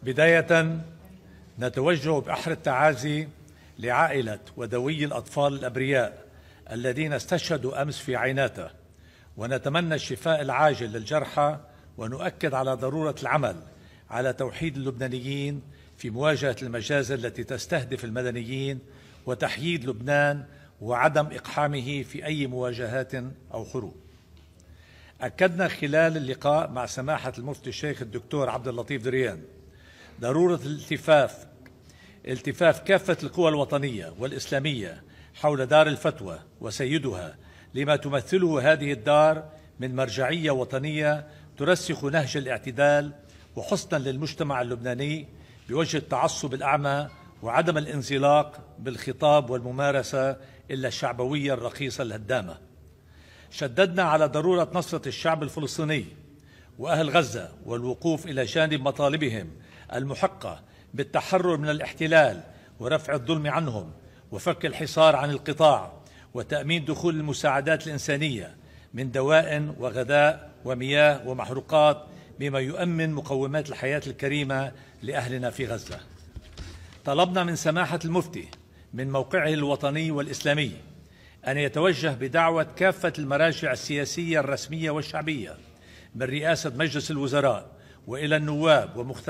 بداية نتوجه بأحر التعازي لعائلة وذوي الأطفال الأبرياء الذين استشهدوا أمس في عيناته، ونتمنى الشفاء العاجل للجرحى، ونؤكد على ضرورة العمل على توحيد اللبنانيين في مواجهة المجازر التي تستهدف المدنيين وتحييد لبنان وعدم إقحامه في أي مواجهات أو حروب. أكدنا خلال اللقاء مع سماحة المفتي الشيخ الدكتور عبد اللطيف دريان ضرورة التفاف كافة القوى الوطنية والإسلامية حول دار الفتوى وسيدها لما تمثله هذه الدار من مرجعية وطنية ترسخ نهج الاعتدال وحسنا للمجتمع اللبناني بوجه التعصب الأعمى وعدم الانزلاق بالخطاب والممارسة إلا الشعبوية الرخيصة الهدامة. شددنا على ضرورة نصرة الشعب الفلسطيني وأهل غزة والوقوف إلى جانب مطالبهم المحقة بالتحرر من الاحتلال ورفع الظلم عنهم وفك الحصار عن القطاع وتأمين دخول المساعدات الإنسانية من دواء وغذاء ومياه ومحروقات بما يؤمن مقومات الحياة الكريمة لأهلنا في غزة. طلبنا من سماحة المفتي من موقعه الوطني والإسلامي أن يتوجه بدعوة كافة المراجع السياسية الرسمية والشعبية من رئاسة مجلس الوزراء وإلى النواب ومختلف